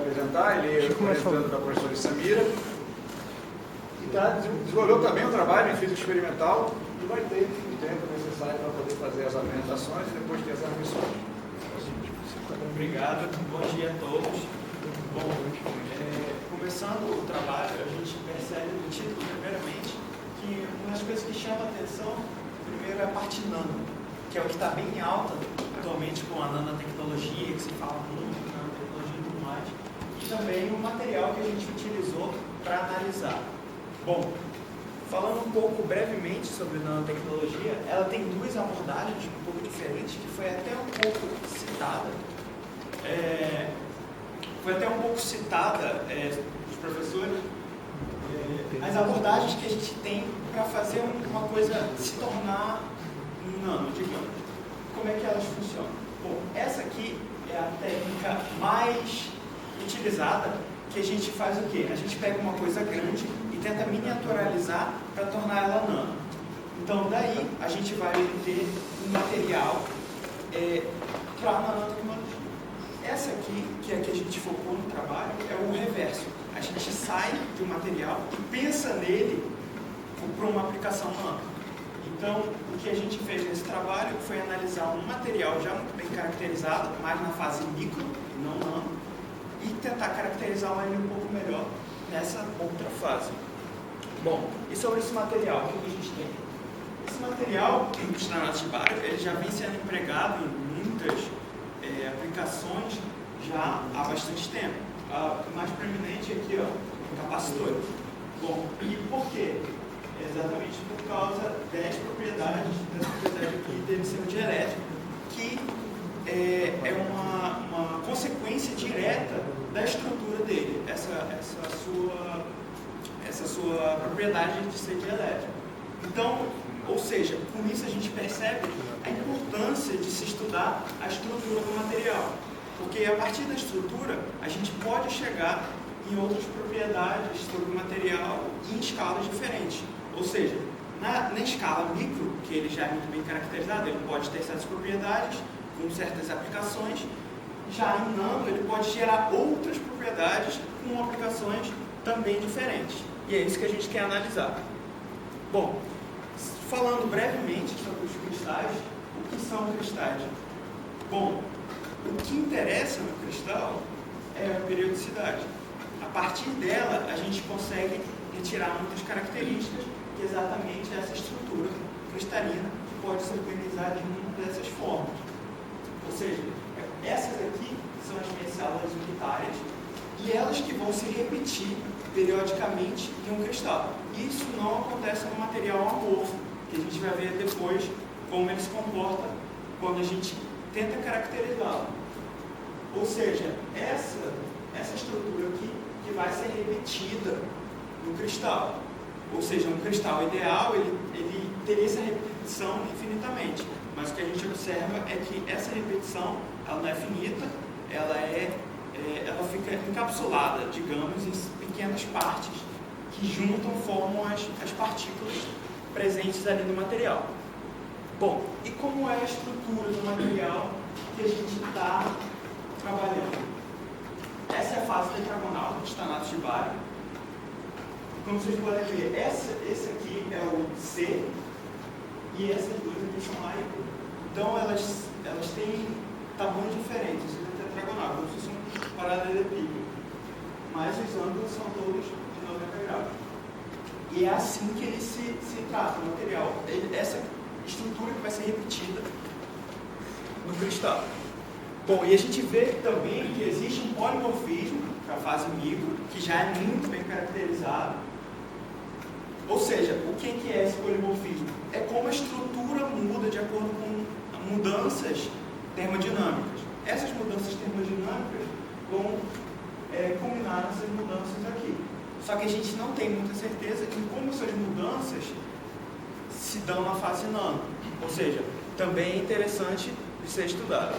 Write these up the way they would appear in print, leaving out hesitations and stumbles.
apresentar, ele é representante da professora Samira, e desenvolveu também um trabalho em física experimental e vai ter o tempo necessário para poder fazer as apresentações e depois ter as transmissões. Obrigado, bom dia a todos. Bom, começando o trabalho, a gente percebe no título, primeiramente, que uma das coisas que chama a atenção, primeiro é a parte nano, que é o que está bem alta atualmente com a nanotecnologia, que se fala muito de nanotecnologia e tudo mais, e também o material que a gente utilizou para analisar. Bom, falando um pouco brevemente sobre nanotecnologia, ela tem duas abordagens um pouco diferentes, que foi até um pouco citada. Dos professores, as abordagens que a gente tem para fazer uma coisa se tornar um nano, digamos. Como é que elas funcionam? Bom, essa aqui é a técnica mais utilizada, que a gente faz o quê? A gente pega uma coisa grande e tenta miniaturizar para tornar ela nano. Então, daí, a gente vai ter um material para a nanotecnologia. Essa aqui, que é a que a gente focou no trabalho, é o reverso. A gente sai de um material e pensa nele para uma aplicação nano. Então, o que a gente fez nesse trabalho foi analisar um material já muito bem caracterizado, mais na fase micro, não nano, e tentar caracterizar ele um pouco melhor nessa outra fase. Bom, e sobre esse material, o que a gente tem? Esse material, o estanato de bário, ele já vem sendo empregado em muitas aplicações já há bastante tempo. A mais preeminente aqui, ó, capacitores. Bom, e por quê? Exatamente por causa dessa propriedade aqui de emissão de elétrico, que é uma consequência direta da estrutura dele, essa sua propriedade de ser dielétrico. Então, ou seja, com isso a gente percebe a importância de se estudar a estrutura do material, porque a partir da estrutura a gente pode chegar em outras propriedades sobre o material em escalas diferentes. Ou seja, na escala micro, que ele já é muito bem caracterizado, ele pode ter certas propriedades com certas aplicações. Já em nano, ele pode gerar outras propriedades com aplicações também diferentes. E é isso que a gente quer analisar. Bom, falando brevemente sobre os cristais, o que são cristais? Bom, o que interessa no cristal é a periodicidade. A partir dela, a gente consegue retirar muitas características, que é exatamente essa estrutura cristalina, que pode se organizar de uma dessas formas. Ou seja, essas aqui são as minhas células unitárias, e elas que vão se repetir periodicamente em um cristal. Isso não acontece no material amorfo, que a gente vai ver depois como ele se comporta quando a gente tenta caracterizá-lo. Ou seja, essa estrutura aqui que vai ser repetida no cristal. Ou seja, um cristal ideal, ele teria essa repetição infinitamente. Mas o que a gente observa é que essa repetição, ela não é finita, ela fica encapsulada, digamos, em pequenas partes que juntam, formam as partículas presentes ali no material. Bom, e como é a estrutura do material que a gente está trabalhando? Essa é a fase tetragonal do estanato de bário. Como vocês podem ver, esse aqui é o C e essas duas aqui são A e B. Então elas têm tamanhos diferentes. Isso é tetragonal, como se fosse um paralelepípedo. Mas os ângulos são todos de 90 graus. E é assim que ele se trata, o material. Essa estrutura que vai ser repetida no cristal. Bom, e a gente vê também que existe um polimorfismo para a fase micro, que já é muito bem caracterizado. Ou seja, o que é esse polimorfismo? É como a estrutura muda de acordo com mudanças termodinâmicas. Essas mudanças termodinâmicas vão combinar essas mudanças aqui. Só que a gente não tem muita certeza em como essas mudanças se dão na fase nano. Ou seja, também é interessante de ser estudado.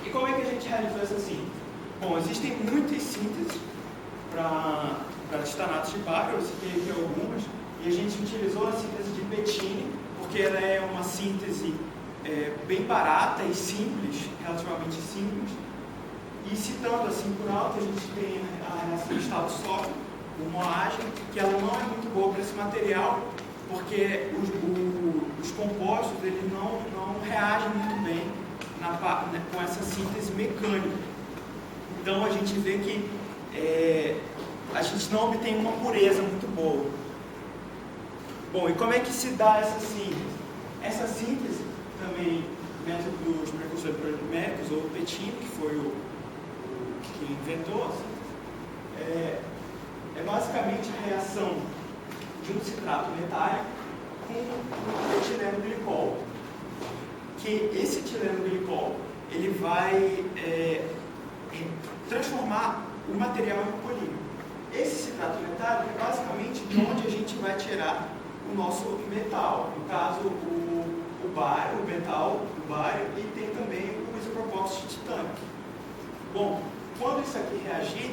E como é que a gente realizou essa síntese? Bom, existem muitas sínteses para estanatos de bário, eu citei aqui algumas, e a gente utilizou a síntese de Bettini, porque ela é uma síntese bem barata e simples, relativamente simples, E citando assim por alto, a gente tem a reação de estado sólido, o moagem, que ela não é muito boa para esse material, porque os compostos eles não reagem muito bem com essa síntese mecânica. Então a gente vê que a gente não obtém uma pureza muito boa. Bom, e como é que se dá essa síntese? Essa síntese também, método dos precursores poliméricos, ou o Pettino, que foi o que inventou a síntese, é basicamente a reação de um citrato metálico com o etileno glicol. Que esse etileno glicol ele vai transformar o material em polímero. Esse citrato metálico é basicamente de onde a gente vai tirar o nosso metal, no caso o bário, o metal do bário, e tem também o isopropóxito de titânio. Bom, quando isso aqui reagir,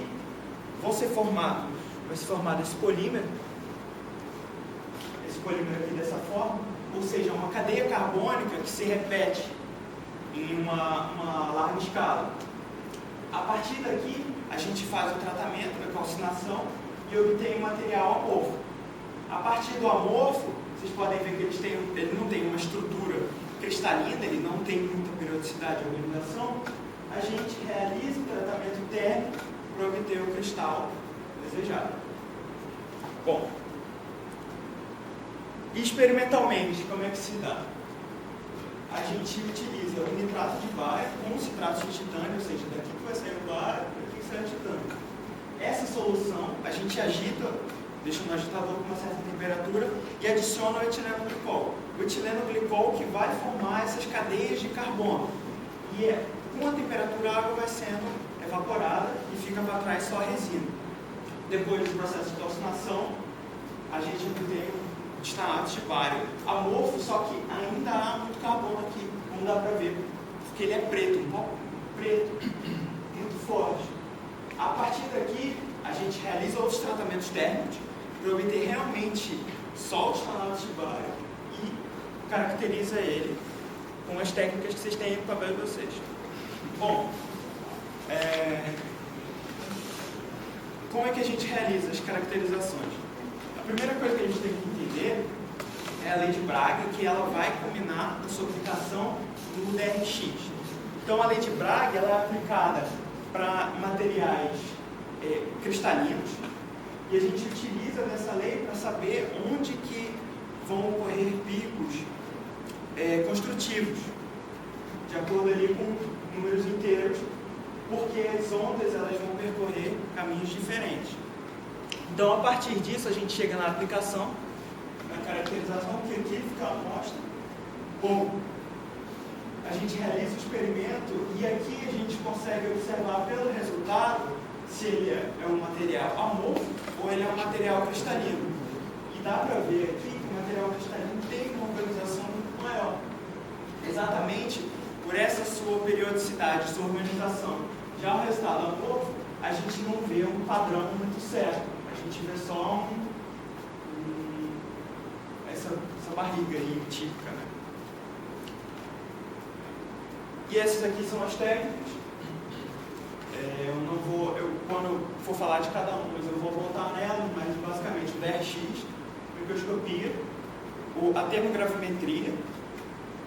vai se formar esse polímero aqui dessa forma, ou seja, uma cadeia carbônica que se repete em uma larga escala. A partir daqui, a gente faz o tratamento da calcinação e obtém um material amorfo. A partir do amorfo, vocês podem ver que ele não tem uma estrutura cristalina, ele não tem muita periodicidade de organização. A gente realiza o tratamento térmico para obter o cristal desejado. Bom, e experimentalmente, como é que se dá? A gente utiliza o nitrato de bário com citrato de titânio, ou seja, daqui que vai sair o bário, daqui que sai o titânio. Essa solução a gente agita, deixa no agitador com uma certa temperatura e adiciona o etileno glicol. O etileno glicol que vai formar essas cadeias de carbono. E com a temperatura a água vai sendo evaporada e fica para trás só a resina. Depois do processo de calcinação, a gente obtém destanato de bário amorfo, só que ainda há muito carbono aqui, não dá para ver, porque ele é preto, um pouco preto, muito forte. A partir daqui, a gente realiza outros tratamentos térmicos para obter realmente só o destanato de bário e caracteriza ele com as técnicas que vocês têm aí no papel de vocês. Bom, como é que a gente realiza as caracterizações? A primeira coisa que a gente tem que entender é a lei de Bragg, que ela vai combinar a sua aplicação do DRX. Então, a lei de Bragg ela é aplicada para materiais cristalinos e a gente utiliza dessa lei para saber onde que vão ocorrer picos construtivos, de acordo ali com números inteiros, porque as ondas elas vão percorrer caminhos diferentes. Então, a partir disso, a gente chega na aplicação, na caracterização, que aqui fica a amostra. Bom, a gente realiza o experimento e aqui a gente consegue observar pelo resultado se ele é um material amorfo ou ele é um material cristalino. E dá para ver aqui que o material cristalino tem uma organização muito maior. Exatamente por essa sua periodicidade, sua organização. Já o resultado amorfo, a gente não vê um padrão muito certo. A gente vê só essa barriga aí típica, né? E essas aqui são as técnicas. Quando eu for falar de cada uma, eu vou voltar nela, mas basicamente o DRX, a microscopia, a termogravimetria,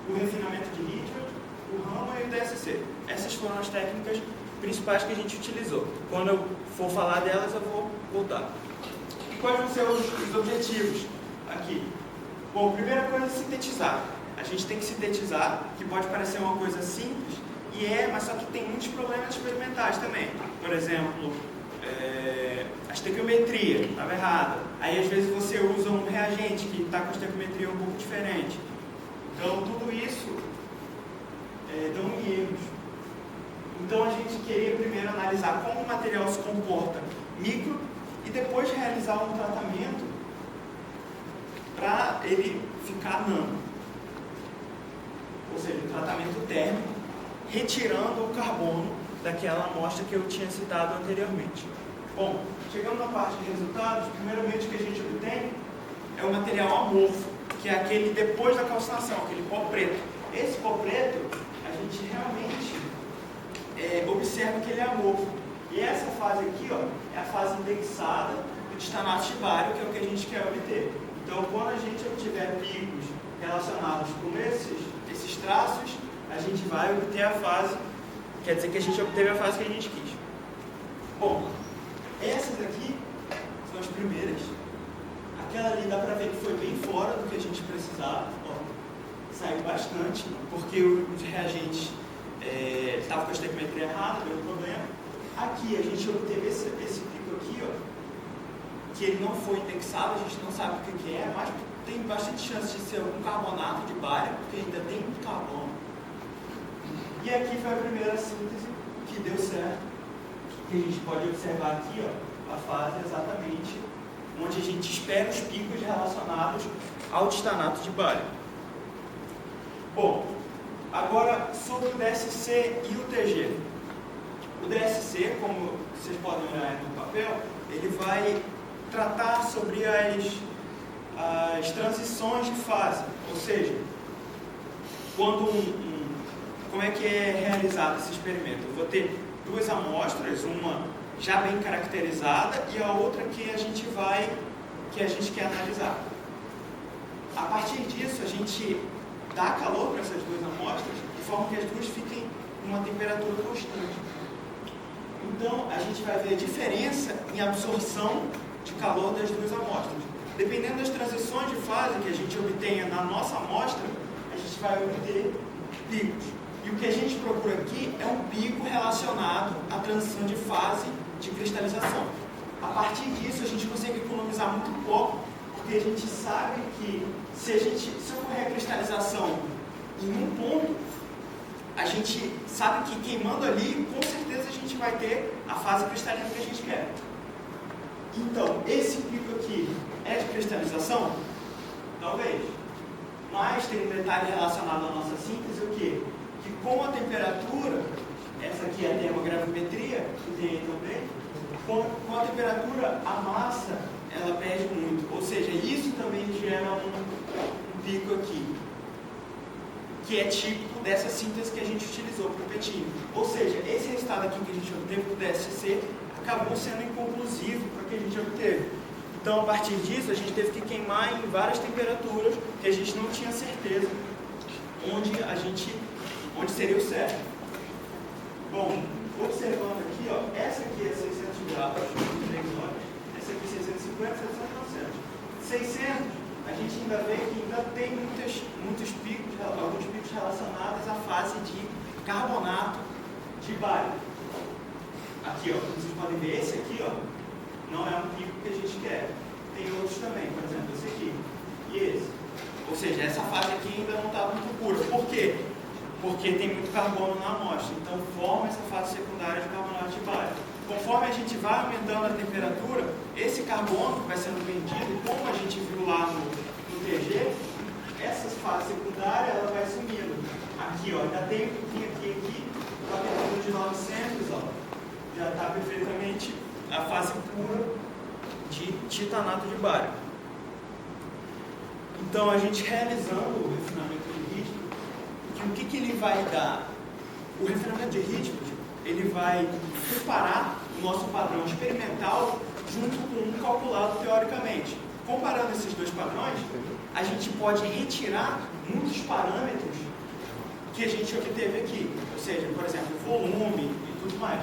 o refinamento de Rydberg, o Raman e o DSC. Essas foram as técnicas principais que a gente utilizou. Quando eu for falar delas, eu vou voltar. E quais vão ser os objetivos aqui? Bom, a primeira coisa é sintetizar. A gente tem que sintetizar, que pode parecer uma coisa simples, mas só que tem muitos problemas experimentais também. Por exemplo, a estequiometria estava errada. Aí, às vezes, você usa um reagente que está com a estequiometria um pouco diferente. Então, tudo isso dão erros. Então, a gente queria primeiro analisar como o material se comporta micro e depois realizar um tratamento para ele ficar nano. Ou seja, um tratamento térmico, retirando o carbono daquela amostra que eu tinha citado anteriormente. Bom, chegando na parte de resultados, primeiramente o que a gente obtém é o material amorfo, que é aquele depois da calcinação, aquele pó preto. Esse pó preto, a gente realmente observa que ele é amorfo. E essa fase aqui, ó, é a fase indexada do destanato de bário, que é o que a gente quer obter. Então, quando a gente obtiver picos relacionados com esses traços, a gente vai obter a fase, quer dizer que a gente obteve a fase que a gente quis. Bom, essas aqui são as primeiras. Aquela ali dá pra ver que foi bem fora do que a gente precisava. Ó, saiu bastante, porque os reagentes estavam com a estequiometria errada, deu um problema. Aqui a gente obteve esse pico aqui, ó, que ele não foi indexado, a gente não sabe o que é, mas tem bastante chance de ser algum carbonato de bário, porque ainda tem muito carbono. E aqui foi a primeira síntese que deu certo, que a gente pode observar aqui, ó, a fase exatamente onde a gente espera os picos relacionados ao destanato de bário. Bom, agora sobre o DSC e o TG. O DSC, como vocês podem olhar aí no papel, ele vai tratar sobre as transições de fase, ou seja, quando como é que é realizado esse experimento. Eu vou ter duas amostras, uma já bem caracterizada e a outra que a gente quer analisar. A partir disso, a gente dá calor para essas duas amostras de forma que as duas fiquem em uma temperatura constante. Então, a gente vai ver a diferença em absorção de calor das duas amostras. Dependendo das transições de fase que a gente obtenha na nossa amostra, a gente vai obter picos. E o que a gente procura aqui é um pico relacionado à transição de fase de cristalização. A partir disso, a gente consegue economizar muito pouco, porque a gente sabe que se ocorrer a cristalização em um ponto, a gente sabe que queimando ali, com certeza a gente vai ter a fase cristalina que a gente quer. Então, esse pico aqui é de cristalização? Talvez. Mas tem um detalhe relacionado à nossa síntese, o quê? Que com a temperatura, essa aqui é a termogravimetria, que tem aí também, com a temperatura, a massa, ela perde muito. Ou seja, isso também gera um pico aqui, que é típico dessa síntese que a gente utilizou para o petinho. Ou seja, esse resultado aqui que a gente obteve do DSC acabou sendo inconclusivo para o que a gente obteve. Então, a partir disso, a gente teve que queimar em várias temperaturas que a gente não tinha certeza onde seria o certo. Bom, observando aqui, ó, essa aqui é 600 graus, 3 horas, essa aqui 650, 700, 600, a gente ainda vê que ainda tem muitos picos, alguns picos relacionados à fase de carbonato de bário. Aqui, ó, vocês podem ver, esse aqui, ó, não é um pico que a gente quer. Tem outros também, por exemplo, esse aqui e esse. Ou seja, essa fase aqui ainda não está muito pura. Por quê? Porque tem muito carbono na amostra. Então, forma essa fase secundária de carbonato de bário. Conforme a gente vai aumentando a temperatura, esse carbono vai sendo vendido, e como a gente viu lá no TG, essa fase secundária ela vai sumindo. Aqui, ó, ainda tem um pouquinho aqui, a temperatura de 900, ó, já está perfeitamente a fase pura de titanato de bário. Então, a gente realizando o refinamento de ritmo, o que ele vai dar? O refinamento de ritmo, ele vai preparar o nosso padrão experimental junto com um calculado teoricamente. Comparando esses dois padrões, a gente pode retirar muitos parâmetros que a gente obteve aqui. Ou seja, por exemplo, volume e tudo mais.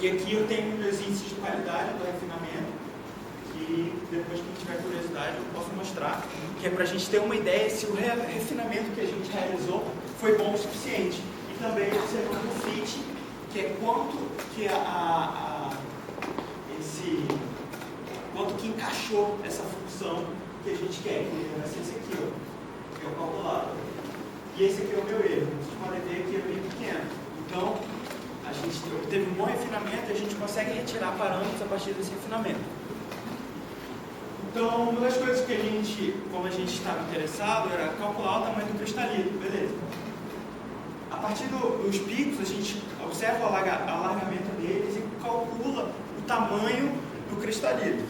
E aqui eu tenho meus índices de qualidade do refinamento, que depois que tiver curiosidade eu posso mostrar, que é para a gente ter uma ideia se o refinamento que a gente realizou foi bom o suficiente. E também observando o fit, que é quanto que encaixou essa função que a gente quer, que vai ser esse aqui, ó, que é o calculado. E esse aqui é o meu erro. Vocês podem ver que é bem pequeno. Então, a gente obteve um bom refinamento e a gente consegue retirar parâmetros a partir desse refinamento. Então, uma das coisas que a gente, como a gente estava interessado, era calcular o tamanho do cristalino, beleza. A partir dos picos, a gente observa o alargamento deles e calcula o tamanho do cristalino.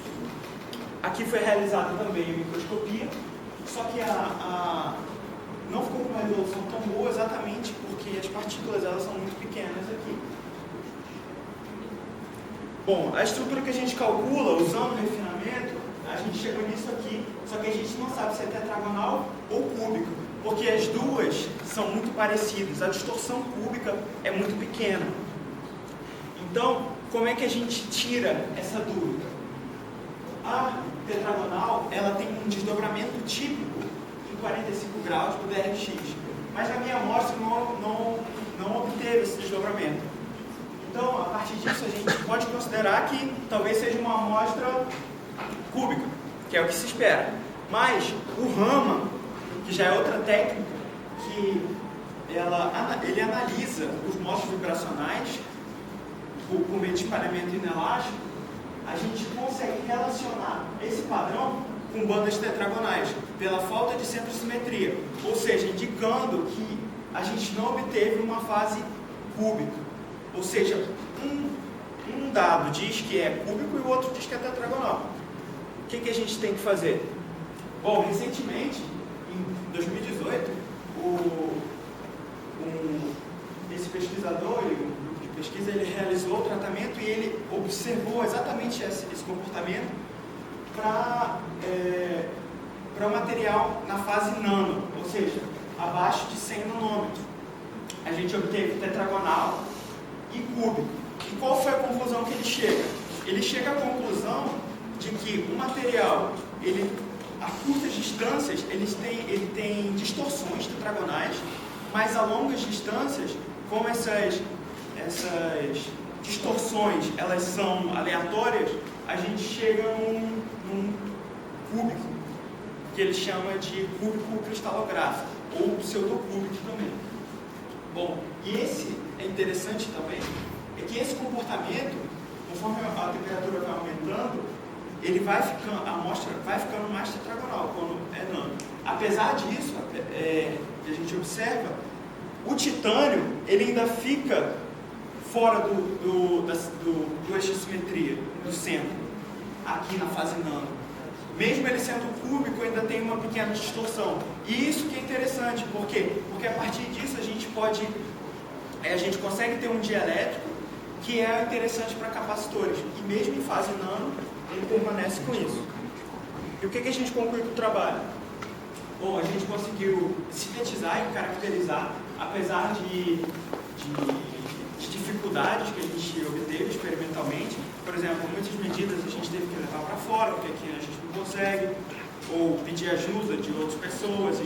Aqui foi realizada também a microscopia, só que não ficou com uma resolução tão boa exatamente porque as partículas elas são muito pequenas aqui. Bom, a estrutura que a gente calcula usando o refinamento, a gente chegou nisso aqui, só que a gente não sabe se é tetragonal ou cúbico, porque as duas são muito parecidas, a distorção cúbica é muito pequena. Então, como é que a gente tira essa dúvida? A tetragonal, ela tem um desdobramento típico em 45 graus do DRX, mas na minha amostra não obteve esse desdobramento. Então, a partir disso, a gente pode considerar que talvez seja uma amostra cúbica, que é o que se espera. Mas o Raman, que já é outra técnica, que ele analisa os modos vibracionais por meio de espalhamento inelástico, a gente consegue relacionar esse padrão com bandas tetragonais, pela falta de centrosimetria, ou seja, indicando que a gente não obteve uma fase cúbica. Ou seja, um dado diz que é cúbico e o outro diz que é tetragonal. O que a gente tem que fazer? Bom, recentemente, em 2018, esse pesquisador, um grupo de pesquisa, ele realizou o tratamento e ele observou exatamente esse comportamento para o material na fase nano, ou seja, abaixo de 100 nanômetros. A gente obteve tetragonal e cúbico. E qual foi a conclusão que ele chega? Ele chega à conclusão de que o material, a curtas distâncias, ele tem distorções tetragonais, mas a longas distâncias, como essas distorções elas são aleatórias, a gente chega num cúbico, que ele chama de cúbico cristalográfico, ou pseudocúbico também. Bom, e esse é interessante também, é que esse comportamento, conforme a temperatura vai aumentando, a amostra vai ficando mais tetragonal quando é nano. Apesar disso, a gente observa, o titânio ele ainda fica fora do eixo de simetria, do centro, aqui na fase nano. Mesmo ele sendo cúbico, ainda tem uma pequena distorção. E isso que é interessante, por quê? Porque a partir disso a gente consegue ter um dielétrico que é interessante para capacitores. E mesmo em fase nano, ele permanece com isso. E o que a gente conclui com o trabalho? Bom, a gente conseguiu sintetizar e caracterizar, apesar de dificuldades que a gente obteve experimentalmente. Por exemplo, muitas medidas a gente teve que levar para fora, porque aqui a gente não consegue, ou pedir ajuda de outras pessoas.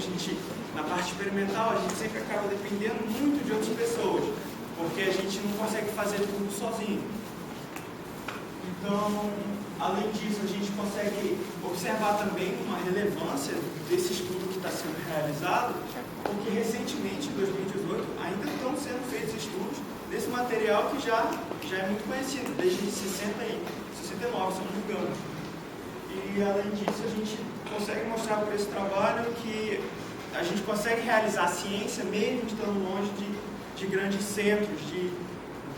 Na parte experimental, a gente sempre acaba dependendo muito de outras pessoas, porque a gente não consegue fazer tudo sozinho. Então, além disso, a gente consegue observar também uma relevância desse estudo que está sendo realizado, porque recentemente, em 2018, ainda estão sendo feitos estudos desse material que já é muito conhecido, desde 69, se eu não me engano. E, além disso, a gente consegue mostrar por esse trabalho que a gente consegue realizar ciência mesmo estando longe de grandes centros, de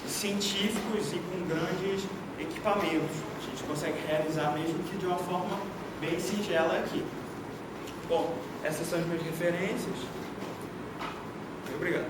científicos e com grandes equipamentos. A gente consegue realizar mesmo que de uma forma bem singela aqui. Bom, essas são as minhas referências. Obrigado.